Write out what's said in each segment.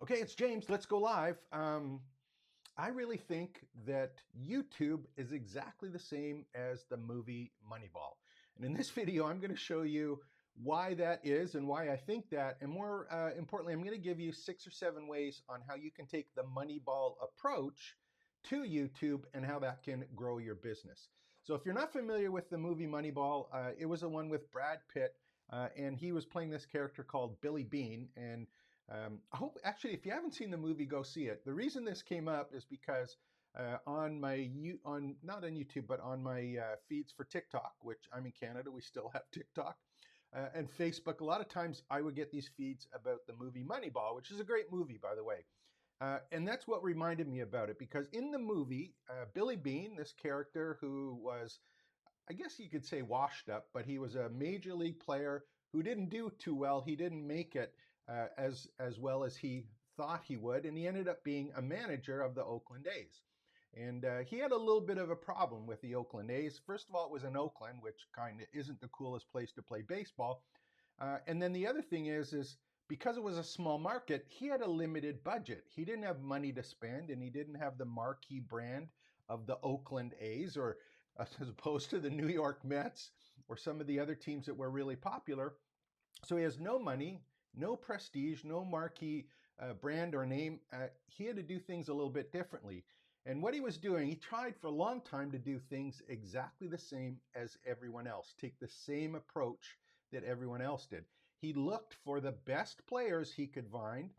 Okay, it's James. Let's go live. I really think that YouTube is exactly the same as the movie Moneyball. And in this video, I'm going to show you why that is and why I think that. And more importantly, I'm going to give you 6 or 7 ways on how you can take the Moneyball approach to YouTube and how that can grow your business. So if you're not familiar with the movie Moneyball, it was the one with Brad Pitt, and he was playing this character called Billy Bean. And I hope, actually, if you haven't seen the movie, go see it. The reason this came up is because on my not on YouTube, but on my feeds for TikTok, which I'm in Canada, we still have TikTok, and Facebook. A lot of times, I would get these feeds about the movie Moneyball, which is a great movie, by the way. And that's what reminded me about it, because in the movie, Billy Bean, this character who was, I guess you could say, washed up, but he was a major league player who didn't do too well. He didn't make it as well as he thought he would, and he ended up being a manager of the Oakland A's. And he had a little bit of a problem with the Oakland A's. First of all, it was in Oakland, which kind of isn't the coolest place to play baseball. And then the other thing is because it was a small market, he had a limited budget. He didn't have money to spend, and he didn't have the marquee brand of the Oakland A's, or as opposed to the New York Mets or some of the other teams that were really popular. So he has no money, no prestige, no marquee brand or name. He had to do things a little bit differently. And what he was doing, he tried for a long time to do things exactly the same as everyone else, take the same approach that everyone else did. He looked for the best players he could find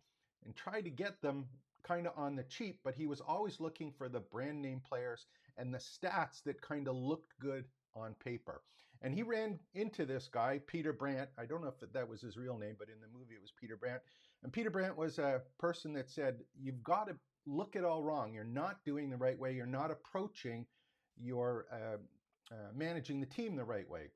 and tried to get them kind of on the cheap, but he was always looking for the brand name players and the stats that kind of looked good on paper. And he ran into this guy, Peter Brandt. I don't know if that was his real name, but in the movie it was Peter Brandt. And Peter Brandt was a person that said, you've got to look at all wrong. You're not doing the right way. You're not approaching your managing the team the right way.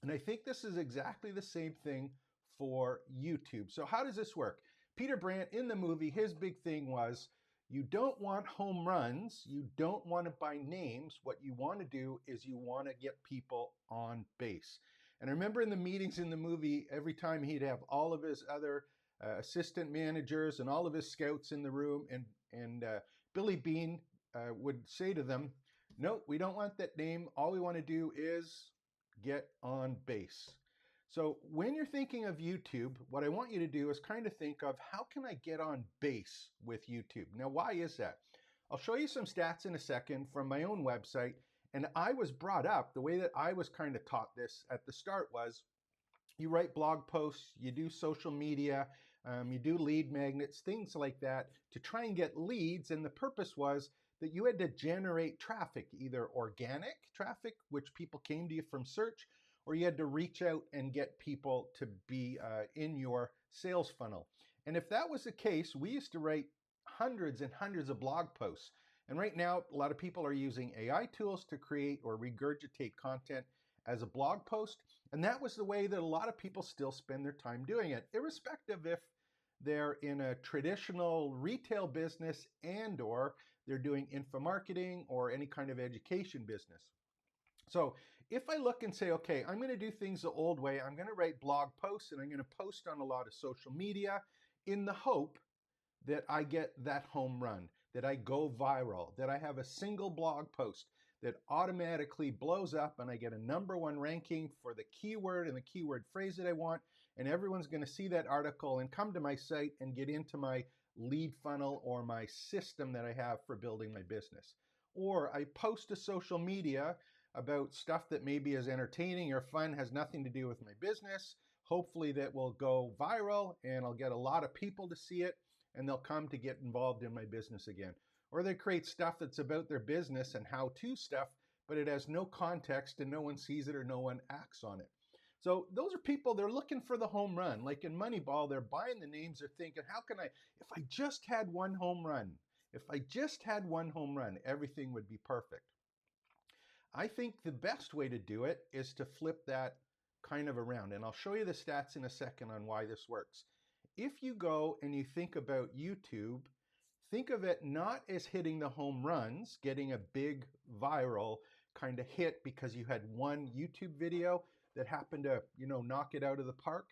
And I think this is exactly the same thing for YouTube. So how does this work? Peter Brandt in the movie, his big thing was, you don't want home runs. You don't want to buy names. What you want to do is you want to get people on base. And I remember in the meetings in the movie, every time he'd have all of his other assistant managers and all of his scouts in the room, and Billy Bean would say to them, no, we don't want that name. All we want to do is get on base. So when you're thinking of YouTube, what I want you to do is kind of think of, how can I get on base with YouTube? Now, why is that? I'll show you some stats in a second from my own website. And I was brought up, the way that I was kind of taught this at the start was, you write blog posts, you do social media, you do lead magnets, things like that to try and get leads. And the purpose was that you had to generate traffic, either organic traffic, which people came to you from search, or you had to reach out and get people to be in your sales funnel. And if that was the case, we used to write hundreds and hundreds of blog posts. And right now, a lot of people are using AI tools to create or regurgitate content as a blog post. And that was the way that a lot of people still spend their time doing it, irrespective if they're in a traditional retail business and or they're doing infomarketing or any kind of education business. So if I look and say, okay, I'm going to do things the old way, I'm going to write blog posts and I'm going to post on a lot of social media in the hope that I get that home run, that I go viral, that I have a single blog post that automatically blows up and I get a #1 ranking for the keyword and the keyword phrase that I want, and everyone's going to see that article and come to my site and get into my lead funnel or my system that I have for building my business. Or I post to social media about stuff that maybe is entertaining or fun, has nothing to do with my business. Hopefully that will go viral and I'll get a lot of people to see it, and they'll come to get involved in my business again. Or they create stuff that's about their business and how-to stuff, but it has no context and no one sees it or no one acts on it. So those are people, they're looking for the home run. Like in Moneyball, they're buying the names, they're thinking, how can I, if I just had one home run, if I just had one home run, everything would be perfect. I think the best way to do it is to flip that kind of around. And I'll show you the stats in a second on why this works. If you go and you think about YouTube, think of it not as hitting the home runs, getting a big viral kind of hit because you had one YouTube video that happened to, knock it out of the park.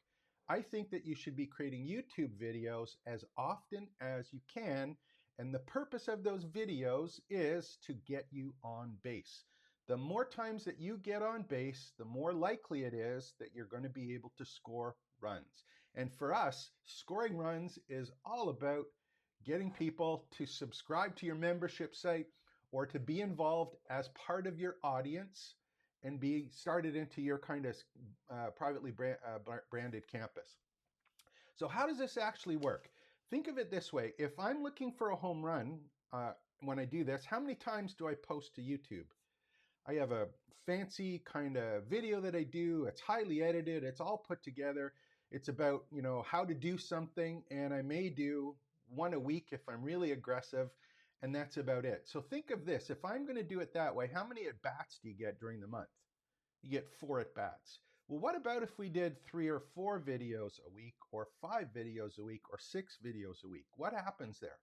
I think that you should be creating YouTube videos as often as you can. And the purpose of those videos is to get you on base. The more times that you get on base, the more likely it is that you're going to be able to score runs. And for us, scoring runs is all about getting people to subscribe to your membership site or to be involved as part of your audience and be started into your kind of privately branded campus. So how does this actually work? Think of it this way. If I'm looking for a home run, when I do this, how many times do I post to YouTube? I have a fancy kind of video that I do. It's highly edited. It's all put together. It's about, how to do something, and I may do one a week if I'm really aggressive, and that's about it. So think of this. If I'm going to do it that way, how many at-bats do you get during the month? You get 4 at-bats. Well, what about if we did 3 or 4 videos a week, or 5 videos a week, or 6 videos a week? What happens there?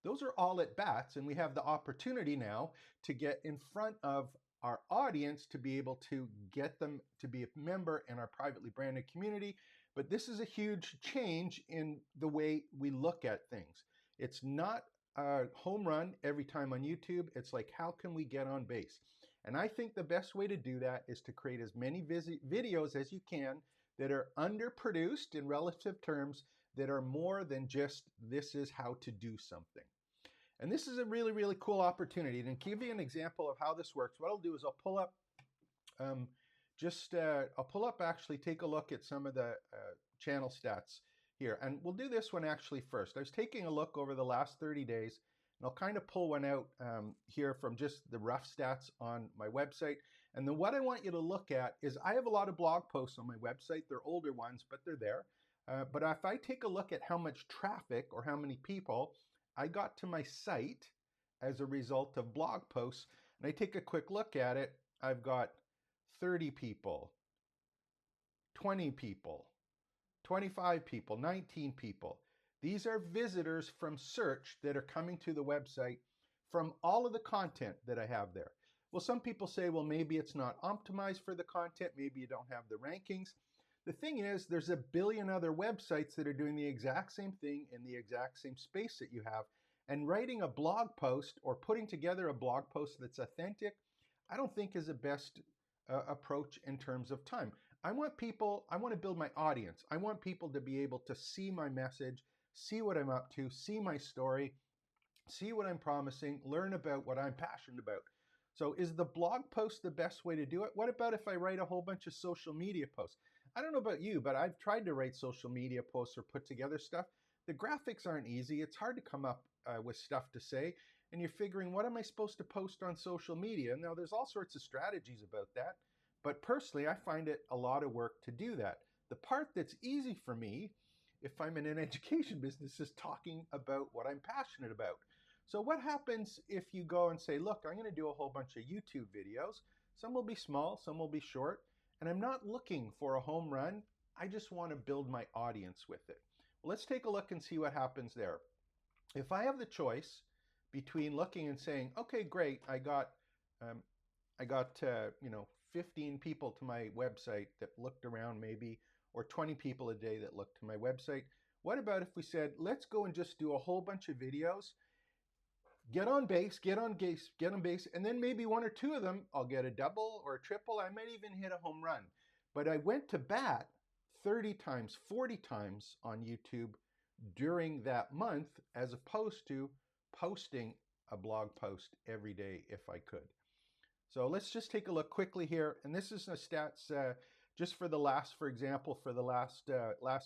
Those are all at bats, and we have the opportunity now to get in front of our audience to be able to get them to be a member in our privately branded community. But this is a huge change in the way we look at things. It's not a home run every time on YouTube. It's like, how can we get on base? And I think the best way to do that is to create as many videos as you can that are underproduced in relative terms, that are more than just this is how to do something. And this is a really, really cool opportunity. And to give you an example of how this works, what I'll do is I'll pull up, actually take a look at some of the channel stats here. And we'll do this one actually first. I was taking a look over the last 30 days, and I'll kind of pull one out here from just the rough stats on my website. And then what I want you to look at is I have a lot of blog posts on my website. They're older ones, but they're there. But if I take a look at how much traffic or how many people I got to my site as a result of blog posts, and I take a quick look at it, I've got 30 people, 20 people, 25 people, 19 people. These are visitors from search that are coming to the website from all of the content that I have there. Well, some people say, well, maybe it's not optimized for the content. Maybe you don't have the rankings. The thing is, there's a billion other websites that are doing the exact same thing in the exact same space that you have. And writing a blog post or putting together a blog post that's authentic, I don't think is the best approach in terms of time. I want to build my audience. I want people to be able to see my message, see what I'm up to, see my story, see what I'm promising, learn about what I'm passionate about. So is the blog post the best way to do it? What about if I write a whole bunch of social media posts? I don't know about you, but I've tried to write social media posts or put together stuff. The graphics aren't easy. It's hard to come up with stuff to say. And you're figuring, what am I supposed to post on social media? Now, there's all sorts of strategies about that. But personally, I find it a lot of work to do that. The part that's easy for me, if I'm in an education business, is talking about what I'm passionate about. So what happens if you go and say, look, I'm going to do a whole bunch of YouTube videos. Some will be small, some will be short. And I'm not looking for a home run. I just want to build my audience with it. Well, let's take a look and see what happens there. If I have the choice between looking and saying, okay, great, I got 15 people to my website that looked around maybe, or 20 people a day that looked to my website. What about if we said, let's go and just do a whole bunch of videos, get on base, and then maybe 1 or 2 of them, I'll get a double or a triple. I might even hit a home run. But I went to bat 30 times, 40 times on YouTube during that month, as opposed to posting a blog post every day if I could. So let's just take a look quickly here. And this is the stats just for the last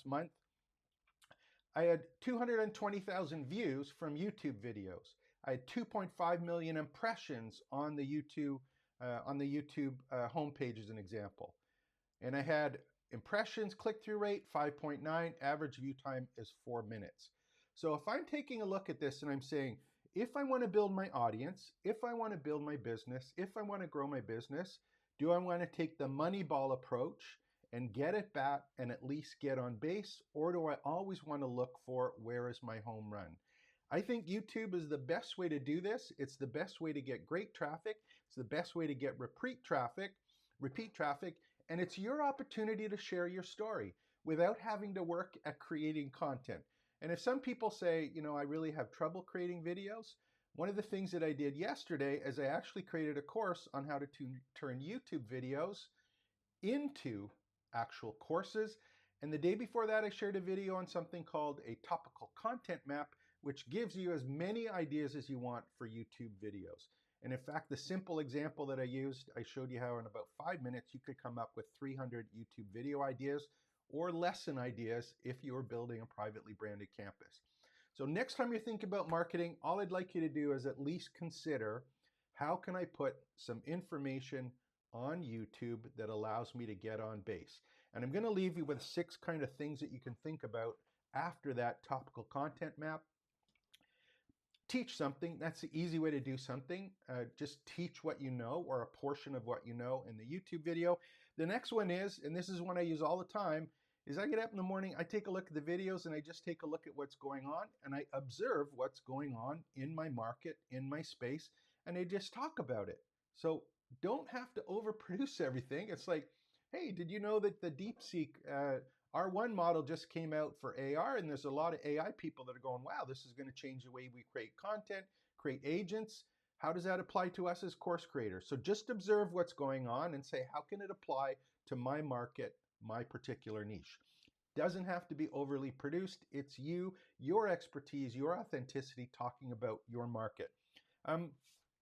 month. I had 220,000 views from YouTube videos. I had 2.5 million impressions on the YouTube homepage as an example. And I had impressions, click-through rate, 5.9, average view time is 4 minutes. So if I'm taking a look at this and I'm saying, if I want to build my audience, if I want to build my business, if I want to grow my business, do I want to take the Moneyball approach and get at bat and at least get on base? Or do I always want to look for where is my home run? I think YouTube is the best way to do this. It's the best way to get great traffic. It's the best way to get repeat traffic, and it's your opportunity to share your story. without having to work at creating content. And if some people say, I really have trouble creating videos, one of the things that I did yesterday is I actually created a course on how to turn YouTube videos into actual courses. And the day before that, I shared a video on something called a topical content map, which gives you as many ideas as you want for YouTube videos. And in fact, the simple example that I used, I showed you how in about 5 minutes you could come up with 300 YouTube video ideas or lesson ideas if you were building a privately branded campus. So next time you think about marketing, all I'd like you to do is at least consider, how can I put some information on YouTube that allows me to get on base? And I'm going to leave you with 6 kind of things that you can think about after that topical content map. Teach something. That's the easy way to do something. Just teach what you know, or a portion of what you know, in the YouTube video. The next one is, and this is one I use all the time, is I get up in the morning, I take a look at the videos, and I just take a look at what's going on, and I observe what's going on in my market, in my space, and I just talk about it. So don't have to overproduce everything. It's like, hey, did you know that the DeepSeek R1 model just came out for AR, and there's a lot of AI people that are going, wow, this is going to change the way we create content, create agents. How does that apply to us as course creators? So just observe what's going on and say, how can it apply to my market, my particular niche? Doesn't have to be overly produced. It's you, your expertise, your authenticity talking about your market.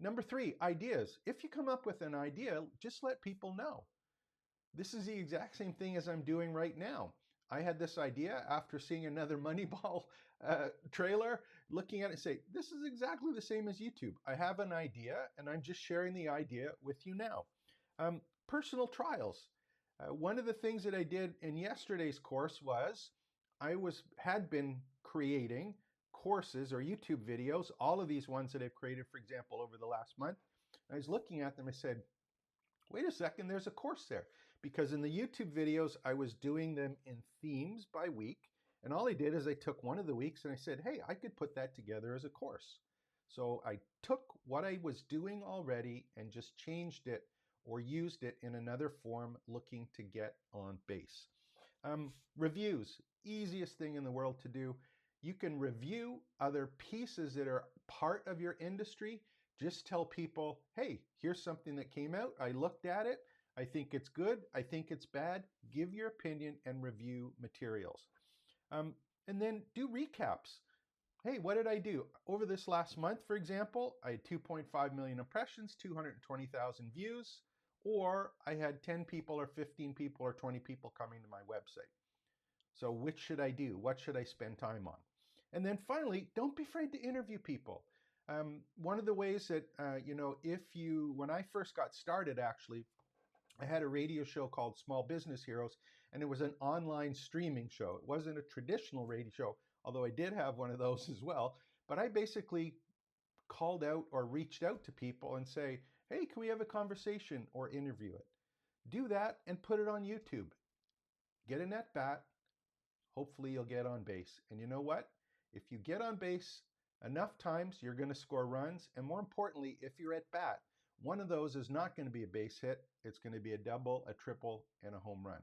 Number 3, ideas. If you come up with an idea, just let people know. This is the exact same thing as I'm doing right now. I had this idea after seeing another Moneyball trailer, looking at it and say, this is exactly the same as YouTube. I have an idea and I'm just sharing the idea with you now. Personal trials. One of the things that I did in yesterday's course was I had been creating courses or YouTube videos, all of these ones that I've created, for example, over the last month. I was looking at them, I said, wait a second, there's a course there. Because in the YouTube videos, I was doing them in themes by week. And all I did is I took one of the weeks and I said, hey, I could put that together as a course. So I took what I was doing already and just changed it or used it in another form, looking to get on base. Reviews, easiest thing in the world to do. You can review other pieces that are part of your industry. Just tell people, hey, here's something that came out. I looked at it. I think it's good. I think it's bad. Give your opinion and review materials. And then do recaps. Hey, what did I do? Over this last month, for example, I had 2.5 million impressions, 220,000 views, or I had 10 people or 15 people or 20 people coming to my website. So which should I do? What should I spend time on? And then finally, don't be afraid to interview people. One of the ways that, when I first got started, actually, I had a radio show called Small Business Heroes, and it was an online streaming show. It wasn't a traditional radio show, although I did have one of those as well. But I basically called out or reached out to people and say, hey, can we have a conversation or interview it? Do that and put it on YouTube. Get an at-bat. Hopefully you'll get on base. And you know what? If you get on base enough times, you're going to score runs. And more importantly, if you're at bat, one of those is not going to be a base hit. It's going to be a double, a triple, and a home run.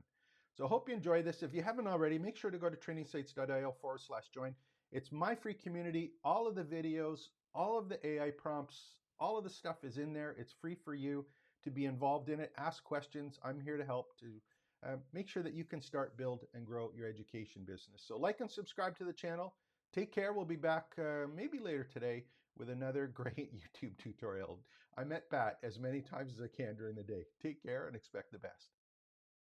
So I hope you enjoy this. If you haven't already, make sure to go to trainingsites.io/join. It's my free community. All of the videos, all of the AI prompts, all of the stuff is in there. It's free for you to be involved in it. Ask questions. I'm here to help to make sure that you can start, build, and grow your education business. So like and subscribe to the channel. Take care. We'll be back maybe later today with another great YouTube tutorial. I'm at bat as many times as I can during the day. Take care and expect the best.